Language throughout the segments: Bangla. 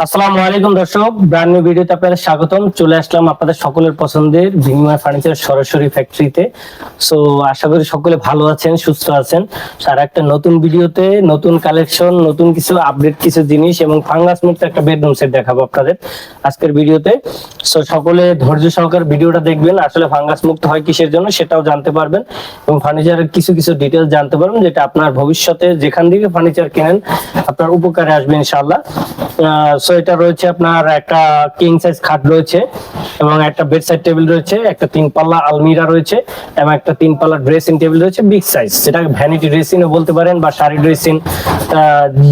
আসসালামু আলাইকুম দর্শক, ব্র্যান্ড নিউ ভিডিওতে আপনাদের স্বাগতম। চলে আসলাম আপনাদের সকলের পছন্দের বিনিময় ফার্নিচার সরাসরি ফ্যাক্টরিতে। সো আশা করি সকলে ভালো আছেন, সুস্থ আছেন। আর একটা নতুন ভিডিওতে নতুন কালেকশন, নতুন কিছু আপডেট, কিছু জিনিস এবং ফাঙ্গাস মুক্ত একটা বেডরুম সেট দেখাবো আপনাদের আজকের ভিডিওতে। সো সকলে ধৈর্য সহকারে ভিডিওটা দেখবেন, আসলে ফাঙ্গাস মুক্ত হয় কিসের জন্য সেটাও জানতে পারবেন এবং ফার্নিচারের কিছু কিছু ডিটেলস জানতে পারবেন, যেটা আপনার ভবিষ্যতে যেখান থেকে ফার্নিচার কেনেন আপনার উপকারে আসবে ইনশাআল্লাহ। সো এটা রয়েছে আপনার একটা কিং সাইজ খাট রয়েছে এবং একটা বেড সাইড টেবিল রয়েছে, একটা 3 পাল্লা আলমিরা রয়েছে এবং একটা 3 পাল্লা ড্রেসিং টেবিল রয়েছে বিগ সাইজ। সেটা ভ্যানিটি ড্রেসিং ও বলতে পারেন বা শাড়ি ড্রেসিং,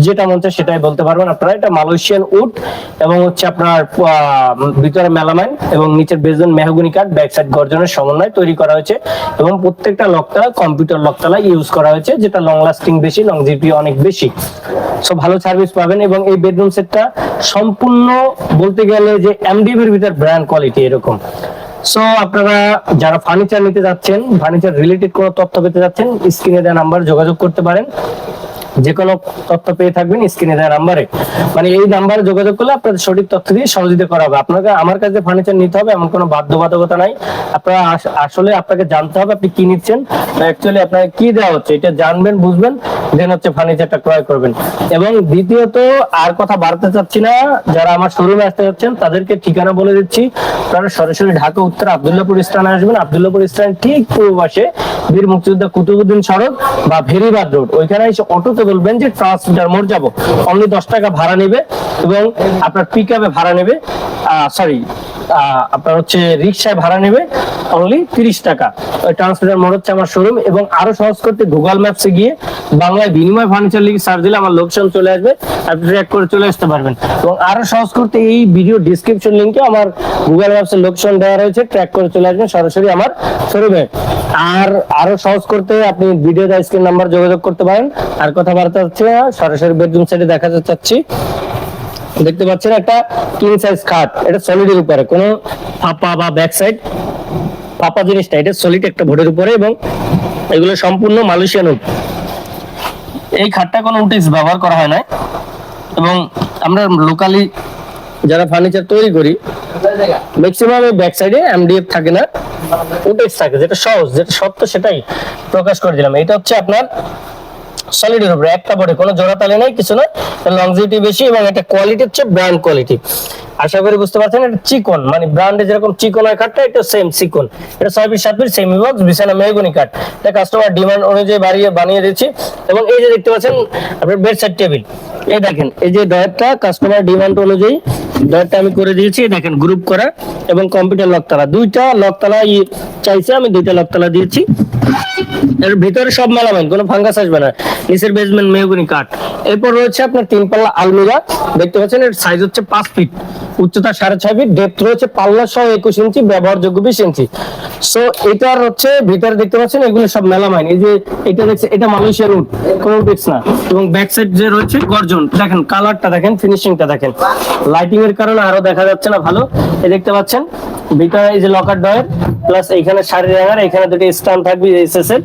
যেটা মন চায় সেটাই বলতে পারবেন আপনারা। এটা মালয়েশিয়ান উড এবং হচ্ছে আপনার ভিতরে মেলামাইন এবং নিচের বেসমেন্ট মেহগনি কাঠ, ব্যাক সাইড গর্জনের সমন্বয় তৈরি করা হয়েছে এবং প্রত্যেকটা লকতলা কম্পিউটার লকতলা ইউজ করা হয়েছে, যেটা লং লাস্টিং বেশি, লংজিভিটি অনেক বেশি। সো ভালো সার্ভিস পাবেন এবং এই বেডরুম সেটটা সম্পূর্ণ বলতে গেলে যে এমডিএফ এর ভিতর ব্র্যান্ড কোয়ালিটি এরকম। সো আপনারা যারা ফার্নিচার নিতে যাচ্ছেন, ফার্নিচার রিলেটেড কোনো তথ্য পেতে যাচ্ছেন, স্ক্রিনে দেওয়া নাম্বার যোগাযোগ করতে পারেন। যে কোনো তথ্য পেয়ে থাকবেন স্ক্রিনে দেওয়া নাম্বারে, মানে এই নাম্বারে যোগাযোগ করলে আপনাদের সঠিক তথ্য দিয়ে সহযোগিতা করা হবে। আপনাকে আমার কাছে ফার্নিচার নিতে হবে এমন কোনো বাধ্যবাধকতা নাই। আপনারা আসলে আপনাকে জানতে হবে আপনি কি নিচ্ছেন, অ্যাকচুয়ালি আপনাকে কি দেওয়া হচ্ছে এটা জানবেন, বুঝবেন, দেন হচ্ছে ফার্নিচারটা ক্রয় করবেন। এবং দ্বিতীয়ত আর কথা বাড়তে চাচ্ছি না, যারা আমার শোরুমে আসতে যাচ্ছেন তাদেরকে ঠিকানা বলে দিচ্ছি। আপনারা সরাসরি ঢাকা উত্তর আব্দুল্লাহপুর স্থানে আসবেন। আব্দুল্লাহপুর স্থান ঠিক পূর্ব পাশে বীর মুক্তিযোদ্ধা কুতুবউদ্দিন সড়ক বা ভেরিবাদ রোড, ওইখানে এসে অটোতে বলবেন যে ট্রান্সমিটার মোড় যাবো, অনলি 10 টাকা ভাড়া নেবে এবং আপনার পিকআপে ভাড়া নেবে, আপনার হচ্ছে রিক্সায় ভাড়া নেবে অনলি 30 টাকা। ওই ট্রান্সমিটার মোড় হচ্ছে আমার শোরুম। এবং আরো সহজ করতে গুগল ম্যাপসে গিয়ে বাংলায় বিনিময় ফার্নিচার লিখে সার্চ দিলে আমার লোকেশন চলে আসবে, আপনি ট্র্যাক করে চলে আসতে পারবেন। এবং আরো সহজ করতে এই ভিডিও ডিসক্রিপশন লিংকে আমার গুগল ম্যাপসের লোকেশন দেওয়া রয়েছে, ট্র্যাক করে চলে আসবেন সরাসরি আমার শোরুমে। আর আরো সহজ করতে আপনি ভিডিও স্ক্রিন নাম্বার যোগাযোগ করতে পারেন। আর কথাবার্তা হচ্ছে সরাসরি বেডরুম সাইডে দেখা যাচ্ছে, দেখতে পাচ্ছেন একটা কিং সাইজ খাট, এটা সলিডের উপরে, কোনো ফাঁপা বা ব্যাক সাইড ফাঁপা জিনিসটা, এটা সলিড একটা বোর্ডের উপরে এবং এগুলো সম্পূর্ণ মালয়েশিয়ান উড। এই খাটটা কোনো উটেক্স ব্যবহার করা হয় না এবং আমরা লোকালি যারা ফার্নিচার তৈরি করি ম্যাক্সিমাম এই ব্যাক সাইডে এমডিএফ থাকে না, উটেক্স থাকে, যেটা সহজ, যেটা সত্য সেটাই প্রকাশ করে দিলাম। এটা হচ্ছে আপনার সলিডের উপরে একটা বোর্ডে, কোনো জোড়া তালে নাই, কিছু না, লংজিভিটি বেশি এবং এটা কোয়ালিটি হচ্ছে ব্র্যান্ড কোয়ালিটি। আশা করি বুঝতে পারছেন। এটা চিকন, মানে ব্র্যান্ডে যেরকম চিকন হয় কাঠটা, এটা সেম চিকন। এটা 6 ফিট 7 ফিট সেমি বক্স বিছানা মেহগনি কাঠ, এটা কাস্টমার ডিমান্ড অনুযায়ী বানিয়ে দিচ্ছি। এবং এই যে দেখতে পাচ্ছেন আপনার বেড সাইড টেবিল, এই দেখেন এই যে ডয়ারটা কাস্টমার ডিমান্ড অনুযায়ী ডয়ারটা আমি করে দিয়েছি, দেখেন গ্রুপ করা এবং কম্পিউটার লকতলা, দুইটা লকতলা চাইছে, আমি দুইটা লকতলা দিয়েছি। এর ভিতরে সব মেলামাইন, কোনো ফাঙ্গাস আসবে না, নিচের বেসমেন্ট মেহগনি কাঠ। এরপর রয়েছে আপনার 3 পাল্লা আলমিরা, দেখতে পাচ্ছেন এর সাইজ হচ্ছে 5 ফিট, উচ্চতা 6.5 ফিট, ডেপথ রয়েছে পাল্লা সহ 21 ইঞ্চি, ব্যবহারযোগ্য 20 ইঞ্চি। সো এটার হচ্ছে ভিতরে দেখতে পাচ্ছেন এগুলো সব মেলামাইন। এই যে এটা দেখছেন এটা মালয়েশিয়ান উড, কোনো টেক্স না। এবং ব্যাক সাইড যে রয়েছে গর্জন, দেখেন কালারটা দেখেন, ফিনিশিংটা দেখেন, লাইটিং এর কারণে আরো দেখা যাচ্ছে না ভালো। এই দেখতে পাচ্ছেন ভিতরে এই যে লকার ডয়ার প্লাস এইখানে শাড়ি হ্যাঙ্গার, এখানে দুটো স্ট্যান্ড থাকবে এসএস এর,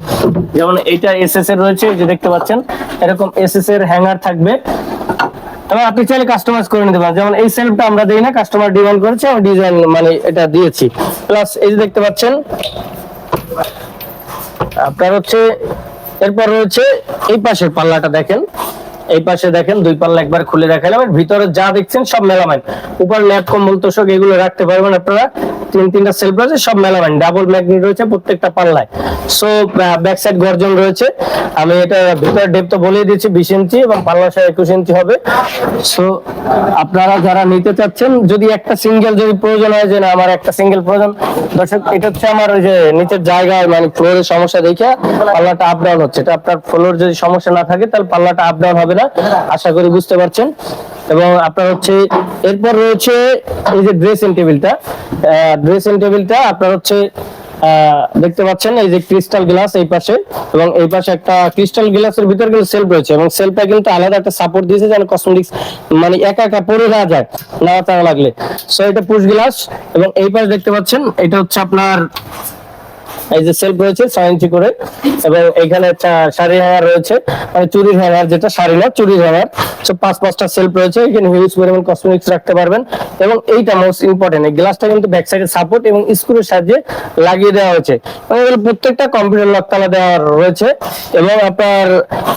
যেমন এইটা এসএস এর রয়েছে, এই যে দেখতে পাচ্ছেন এরকম এসএস এর হ্যাঙ্গার থাকবে। এবং আপনি চাইলে কাস্টমাইজ করে নিতে পারেন, যেমন এই সেলফটা আমরা দেই না, কাস্টমার ডিমান্ড করেছে, আমি ডিজাইন মানে এটা দিয়েছি। প্লাস এই যে দেখতে পাচ্ছেন আপনার হচ্ছে এরপর রয়েছে এই পাশের পাল্লাটা দেখেন, এই পাশে দেখেন 2 পাল্লা একবার খুলে দেখালাম। ভিতরে যা দেখছেন সব মেলামাইন, উপর ল্যাপ কম্বল তোষক এগুলো রাখতে পারবেন আপনারা। 3টা সেলফ রয়েছে, সব মেলামাইন, ডাবল ম্যাগনেট রয়েছে প্রত্যেকটা পাল্লায়। সো ব্যাক সাইড গর্জন রয়েছে, আমি এটা ভিতরে ডেপথ বলে দিয়েছি 20 ইঞ্চি এবং পাল্লা সহ 21 ইঞ্চি হবে। সো আপনারা যারা নিতে চাচ্ছেন, যদি একটা সিঙ্গেল যদি প্রয়োজন হয়, যে না আমার একটা সিঙ্গেল প্রয়োজন, দর্শক এটা হচ্ছে আমার ওই যে নিচের জায়গায় মানে ফ্লোরের সমস্যা দেখে পাল্লাটা আপ ডাউন হচ্ছে, এটা আপনার ফ্লোর যদি সমস্যা না থাকে তাহলে পাল্লাটা আপ ডাউন হবে না, আশা করি বুঝতে পারছেন। এবং আপনার হচ্ছে এরপর রয়েছে এই যে ড্রেসিং টেবিলটা আপনার হচ্ছে দেখতে পাচ্ছেন এই যে ক্রিস্টাল গ্লাস এই পাশে, এবং এই পাশে একটা ক্রিস্টাল গ্লাসের ভিতরে কিন্তু সেলফ রয়েছে এবং সেলফটা কিন্তু আলাদা একটা সাপোর্ট দিয়েছে যেন কসমেটিক্স মানে একা একা পড়ে না যায় নাড়াচাড়া লাগলে। সো এটা পুশ গ্লাস। এবং এই পাশে দেখতে পাচ্ছেন এটা হচ্ছে আপনার এই যে সেলফ রয়েছে 6 ইঞ্চি করে, এবং এখানে শাড়ি হ্যাঙ্গার রয়েছে, মানে চুরির হ্যাঙ্গার, যেটা শাড়ি না চুরির হ্যাঙ্গার। সো 5-5টা সেলফ রয়েছে, এখানে হিউজ পরিমাণ কসমেটিক্স রাখতে পারবেন। এবং এইটা মোস্ট ইম্পর্টেন্ট, এই গ্লাসটা কিন্তু ব্যাক সাইডে সাপোর্ট এবং স্ক্রুর সাহায্যে লাগিয়ে দেওয়া হয়েছে, মানে প্রত্যেকটা কম্পিউটার লক তালা দেওয়া রয়েছে। এবং আপনার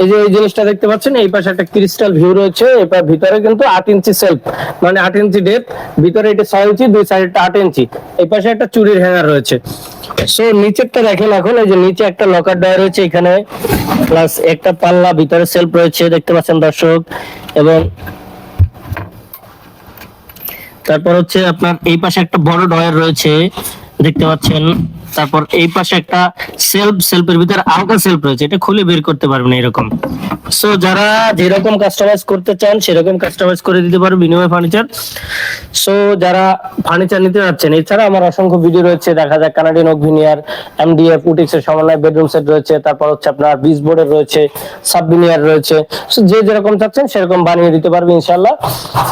এই যে এই জিনিসটা দেখতে পাচ্ছেন, এই পাশে একটা ক্রিস্টাল ভিউ রয়েছে, এবার ভিতরে কিন্তু 8 ইঞ্চি সেলফ, মানে 8 ইঞ্চি ডেপথ, ভিতরে এটা 6 ইঞ্চি, দুই সাইডটা 8 ইঞ্চি, এই পাশে একটা চুরির হ্যাঙ্গার রয়েছে। সো নিচেরটা দেখেন, এখন এই যে নিচে একটা লকার দেওয়া রয়েছে এখানে, প্লাস একটা পাল্লা, ভিতরে সেলফ রয়েছে দেখতে পাচ্ছেন দর্শক। এবং তারপর হচ্ছে আপনার এই পাশে একটা বড় ডয়ার রয়েছে দেখতে পাচ্ছেন। তারপর এই পাশে একটা সেলফের ভিতরে আলগা সেলফ রয়েছে, এটা খুলে বের করতে পারবেন এরকম। সো যারা যেরকম কাস্টমাইজ করতে চান সেরকম কাস্টমাইজ করে দিতে পারবে বিনিময় ফার্নিচার। সো যারা ফার্নিচার নিতে যাচ্ছেন, এছাড়া আমার অসংখ্য ভিডিও রয়েছে, দেখা যায় কানাডিয়ান ওক ভিনিয়ার, এমডিএফ, উটিক্স এর সমন্বয় বেডরুম সেট রয়েছে, তারপর হচ্ছে আপনার বিস বোর্ডের রয়েছে, সাব ভিনিয়ার রয়েছে। সো যে যেরকম চাচ্ছেন সেরকম বানিয়ে দিতে পারবে ইনশাআল্লাহ।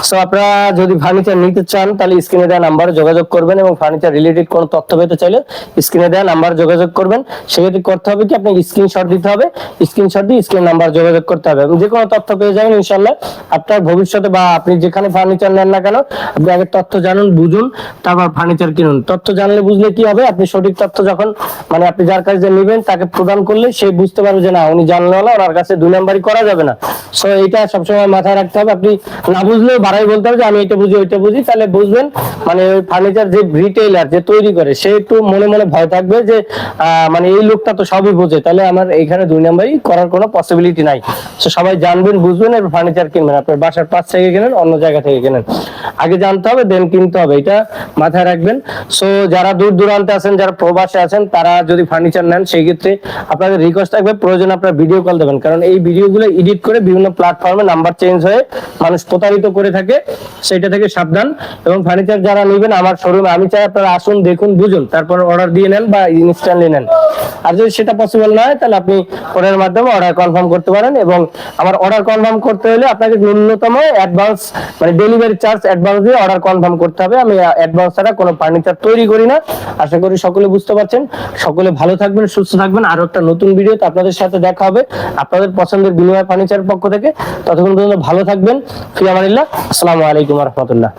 সো আপনারা যদি ফার্নিচার নিতে চান তাহলে স্ক্রিনে দেওয়া নাম্বারে যোগাযোগ করবেন, এবং ফার্নিচার রিলেটেড কোনো তথ্য পেতে চাইলে স্ক্রিনে দেওয়া নাম্বার যোগাযোগ করবেন। সেক্ষেত্রে করতে হবে কি, আপনাকে স্ক্রিনশট দিতে হবে, স্ক্রিনশট দিয়ে স্ক্রিন নাম্বার যোগাযোগ করতে হবে, এবং যে কোনো তথ্য পেয়ে যাবেন ইনশাআল্লাহ। আপনার ভবিষ্যতে বা আপনি যেখানে ফার্নিচার নেন না কেন, আপনি আগে তথ্য জানুন, বুঝুন, তারপর ফার্নিচার কিনুন। তথ্য জানলে বুঝলে কি হবে, আপনি সঠিক তথ্য যখন, মানে আপনি যার কাছে নেবেন তাকে প্রদান করলে সে বুঝতে পারবে যে না, উনি জানলে হলো, ওনার কাছে দুই নাম্বারই করা যাবে না। সো এটা সবসময় মাথায় রাখতে হবে। আপনি না বুঝলেও বাড়াই বলতে হবে যে আমি এটা বুঝি ওইটা বুঝি, তাহলে বুঝবেন। মানে ওই ফার্নিচার যে রিটেইলার, যে তৈরি করে, সে একটু মনে মনে ভয় থাকবে যে মানে এই লোকটা তো সবই বোঝে, তাহলে আমার এইখানে দুই নাম্বারই করার কোনো পসিবিলিটি নাই। সো সবাই জানবেন, বুঝবেন, এবার ফার্নিচার কিনবেন। আপনার বাসার পাশ থেকে কেনেন, অন্য জায়গা থেকে কেনেন, আগে জানতে হবে দেন কিনতে হবে, এটা মাথায় রাখবেন। সো যারা দূর দূরান্তে আছেন, যারা প্রবাসে আছেন, তারা যদি ফার্নিচার নেন সেই ক্ষেত্রে আপনাদের রিকোয়েস্ট থাকবে, প্রয়োজন আপনার ভিডিও কল দেবেন, কারণ এই ভিডিওগুলো এডিট করে বিভিন্ন প্ল্যাটফর্মে নাম্বার চেঞ্জ হয়ে মানুষ প্রতারিত করে থাকে, সেটা থেকে সাবধান। এবং ফার্নিচার যারা নেবেন আমার শোরুমে, আমি চাই আপনারা আসুন, দেখুন, বুঝুন, তারপর অর্ডার দিয়ে নেন বা ইনস্ট্যান্টলি নেন। আর যদি সেটা পসিবল না হয় তাহলে আপনি ফোনের মাধ্যমে অর্ডার কনফার্ম করতে পারেন। এবং আমার অর্ডার কনফার্ম করতে হলে আপনাকে ন্যূনতম অ্যাডভান্স, মানে ডেলিভারি চার্জ অ্যাডভান্স দিয়ে অর্ডার কনফার্ম করতে হবে। আমি অ্যাডভান্স ছাড়া কোনো ফার্নিচার তৈরি করি না। আশা করি সকলে বুঝতে পারছেন। সকলে ভালো থাকবেন, সুস্থ থাকবেন। আরো একটা নতুন ভিডিওতে আপনাদের সাথে দেখা হবে আপনাদের পছন্দের বিনিময় ফার্নিচারের পক্ষ থেকে। ততক্ষণ পর্যন্ত ভালো থাকবেন। ফি আমানিল্লাহ। আসসালামু আলাইকুম ওয়া রাহমাতুল্লাহ।